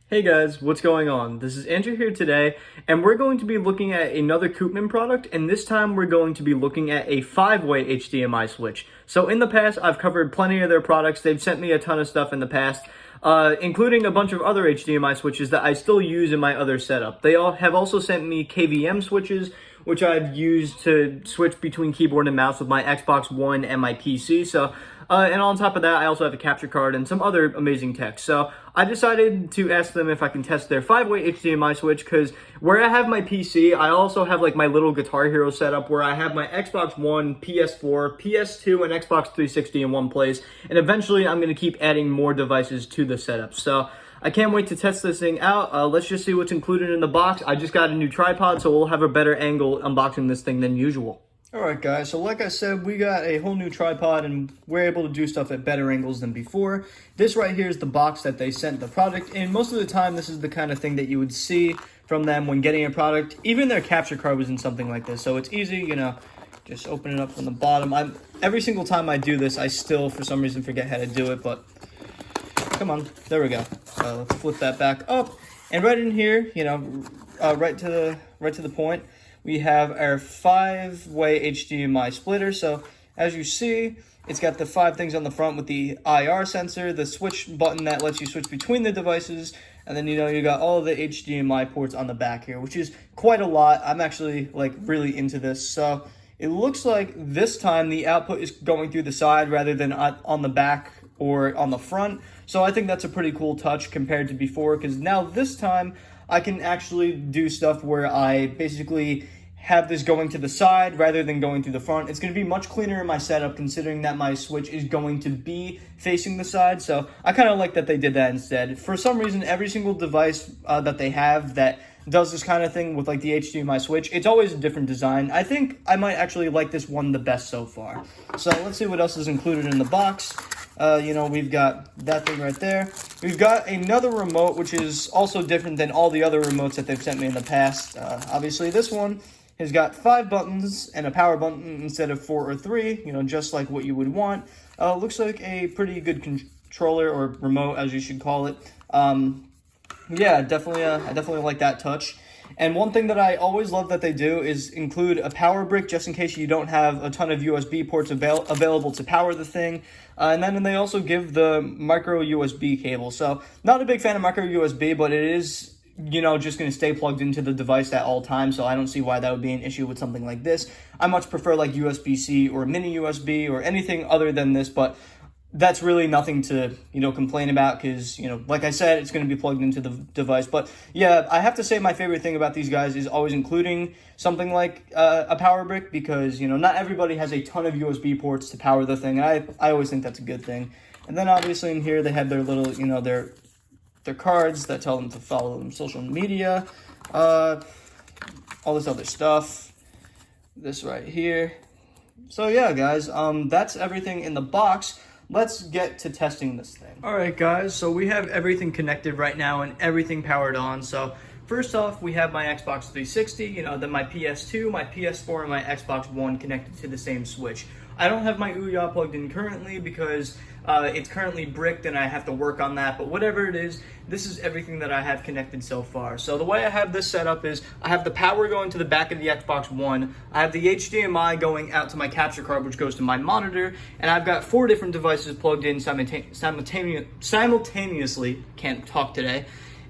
Hey guys, what's going on? This is Andrew here today, and we're going to be looking at another Koopman product, and this time we're going to be looking at a 5-way HDMI switch. So in the past, I've covered plenty of their products. They've sent me a ton of stuff in the past, including a bunch of other HDMI switches that I still use in my other setup. They all have also sent me KVM switches, which I've used to switch between keyboard and mouse with my Xbox One and my PC. And on top of that, I also have a capture card and some other amazing tech. So I decided to ask them if I can test their 5-way HDMI switch, because where I have my PC, I also have like my little Guitar Hero setup where I have my Xbox One, PS4, PS2, and Xbox 360 in one place. And eventually I'm going to keep adding more devices to the setup. So I can't wait to test this thing out. Let's just see what's included in the box. I just got a new tripod, so we'll have a better angle unboxing this thing than usual. Alright guys, so like I said, we got a whole new tripod and we're able to do stuff at better angles than before. This right here is the box that they sent the product in. Most of the time, this is the kind of thing that you would see from them when getting a product. Even their capture card was in something like this, so it's easy, you know, just open it up from the bottom. Every single time I do this, I still, for some reason, forget how to do it, but come on, there we go. Let's flip that back up. And right in here, you know, right to the point, we have our 5-way HDMI splitter. So as you see, it's got the 5 things on the front with the IR sensor, the switch button that lets you switch between the devices, and then you got all of the HDMI ports on the back here, which is quite a lot. I'm actually like really into this. So it looks like this time the output is going through the side rather than on the back or on the front. So I think that's a pretty cool touch compared to before, because now this time I can actually do stuff where I basically have this going to the side rather than going through the front. It's going to be much cleaner in my setup, considering that my switch is going to be facing the side. So I kind of like that they did that instead. For some reason, every single device that they have that does this kind of thing with like the HDMI switch, it's always a different design. I think I might actually like this one the best so far. So let's see what else is included in the box. We've got that thing right there. We've got another remote, which is also different than all the other remotes that they've sent me in the past. Obviously, this one has got 5 buttons and a power button instead of 4 or 3, you know, just like what you would want. Looks like a pretty good controller, or remote as you should call it. Yeah, definitely, I definitely like that touch. And one thing that I always love that they do is include a power brick, just in case you don't have a ton of USB ports available to power the thing. And then they also give the micro USB cable. So not a big fan of micro USB, but it is, you know, just going to stay plugged into the device at all times, so I don't see why that would be an issue with something like this. I much prefer like USB-C or mini USB or anything other than this, but that's really nothing to, you know, complain about, because, you know, like I said, it's going to be plugged into the device. But yeah, I have to say my favorite thing about these guys is always including something like a power brick, because, you know, not everybody has a ton of USB ports to power the thing, and I always think that's a good thing. And then obviously in here they have their little, you know, their cards that tell them to follow them social media, all this other stuff, this right here. So yeah, guys, that's everything in the box. Let's get to testing this thing. All right, guys, so we have everything connected right now and everything powered on. So first off, we have my Xbox 360, you know, then my PS2, my PS4, and my Xbox One connected to the same switch. I don't have my Ouya plugged in currently because it's currently bricked and I have to work on that, but whatever it is, this is everything that I have connected so far. So the way I have this set up is I have the power going to the back of the Xbox One, I have the HDMI going out to my capture card, which goes to my monitor, and I've got 4 different devices plugged in simultaneously, can't talk today,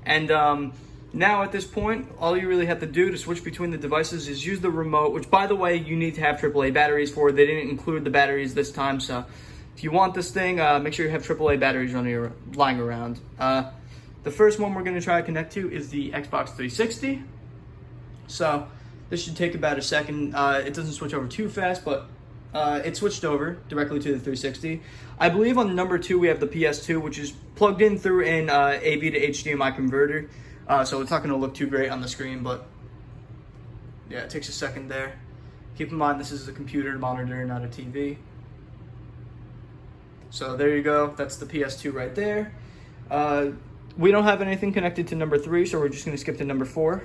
and now at this point, all you really have to do to switch between the devices is use the remote, which by the way, you need to have AAA batteries for. They didn't include the batteries this time, so if you want this thing, make sure you have AAA batteries lying around. The first one we're going to try to connect to is the Xbox 360. So this should take about a second. It doesn't switch over too fast, but it switched over directly to the 360. I believe on number 2 we have the PS2, which is plugged in through an AV to HDMI converter. So it's not going to look too great on the screen, but yeah, it takes a second there. Keep in mind this is a computer monitor, not a TV. So there you go, that's the PS2 right there. We don't have anything connected to number 3, so we're just going to skip to number 4.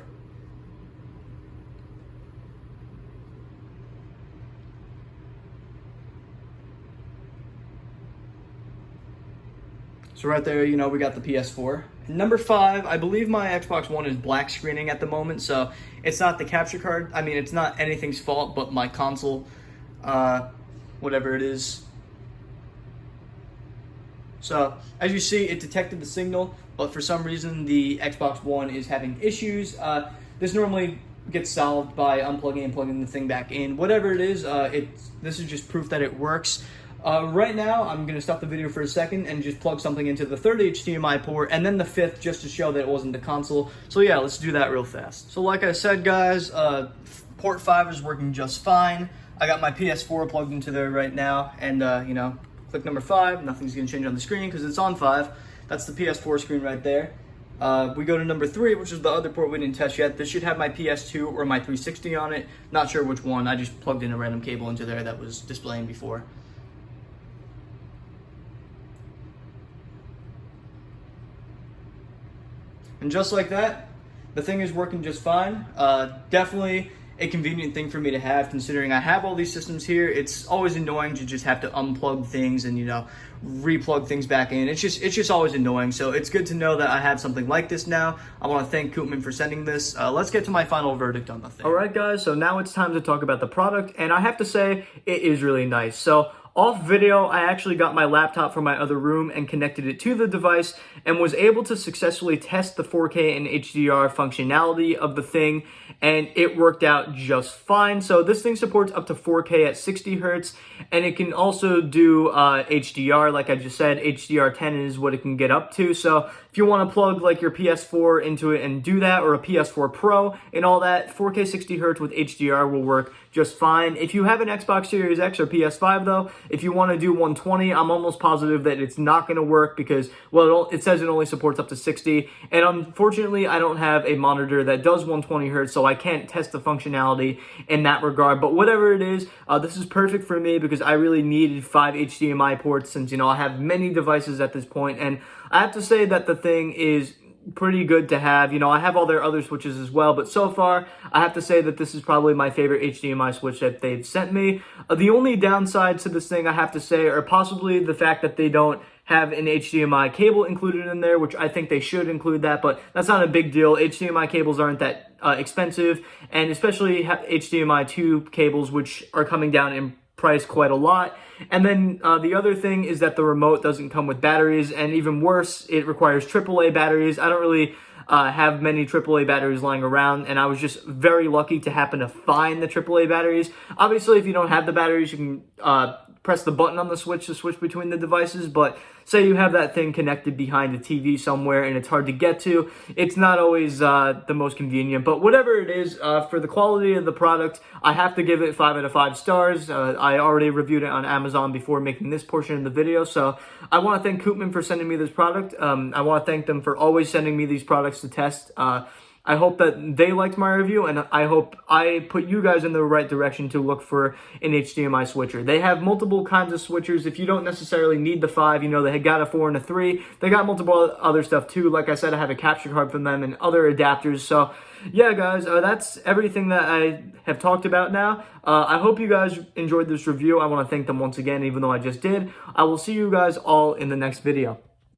So right there, you know, we got the PS4. Number 5, I believe my Xbox One is black screening at the moment, so it's not the capture card. I mean, it's not anything's fault but my console, whatever it is. So as you see, it detected the signal, but for some reason the Xbox One is having issues. This normally gets solved by unplugging and plugging the thing back in. Whatever it is, this is just proof that it works. Right now, I'm going to stop the video for a second and just plug something into the third HDMI port and then the fifth just to show that it wasn't the console. So yeah, let's do that real fast. So like I said, guys, port 5 is working just fine. I got my PS4 plugged into there right now, and you know, click number 5, nothing's going to change on the screen because it's on 5. That's the PS4 screen right there. We go to number 3, which is the other port we didn't test yet. This should have my PS2 or my 360 on it. Not sure which one. I just plugged in a random cable into there that was displaying before. And just like that, the thing is working just fine. Definitely a convenient thing for me to have, considering I have all these systems here. It's always annoying to just have to unplug things and, you know, replug things back in. It's just always annoying. So it's good to know that I have something like this now. I want to thank Koopman for sending this. Let's get to my final verdict on the thing. All right, guys. So now it's time to talk about the product, and I have to say it is really nice. So off video, I actually got my laptop from my other room and connected it to the device and was able to successfully test the 4K and HDR functionality of the thing, and it worked out just fine. So this thing supports up to 4K at 60 Hertz, and it can also do HDR. Like I just said, HDR 10 is what it can get up to. So if you want to plug like your PS4 into it and do that, or a PS4 Pro and all that, 4K 60 Hertz with HDR will work just fine. If you have an Xbox Series X or PS5 though, if you want to do 120, I'm almost positive that it's not going to work because, well, it says it only supports up to 60, and unfortunately I don't have a monitor that does 120 Hertz, so I can't test the functionality in that regard. But whatever it is, this is perfect for me because I really needed 5 HDMI ports since, you know, I have many devices at this point, and I have to say that the thing is pretty good to have. You know, I have all their other switches as well, but so far I have to say that this is probably my favorite HDMI switch that they've sent me. The only downsides to this thing, I have to say, are possibly the fact that they don't have an HDMI cable included in there, which I think they should include that, but that's not a big deal. HDMI cables aren't that expensive, and especially HDMI 2 cables, which are coming down in price quite a lot. And then the other thing is that the remote doesn't come with batteries, and even worse, it requires AAA batteries. I don't really have many AAA batteries lying around, and I was just very lucky to happen to find the AAA batteries. Obviously, if you don't have the batteries, you can press the button on the switch to switch between the devices, but say you have that thing connected behind a TV somewhere and it's hard to get to, it's not always the most convenient. But whatever it is, for the quality of the product, I have to give it 5 out of 5 stars. I already reviewed it on Amazon before making this portion of the video, so I want to thank Koopman for sending me this product. I want to thank them for always sending me these products to test. I hope that they liked my review, and I hope I put you guys in the right direction to look for an HDMI switcher. They have multiple kinds of switchers. If you don't necessarily need the 5, you know, they got a 4 and a 3. They got multiple other stuff too. Like I said, I have a capture card from them and other adapters. So yeah, guys, that's everything that I have talked about now. I hope you guys enjoyed this review. I want to thank them once again, even though I just did. I will see you guys all in the next video.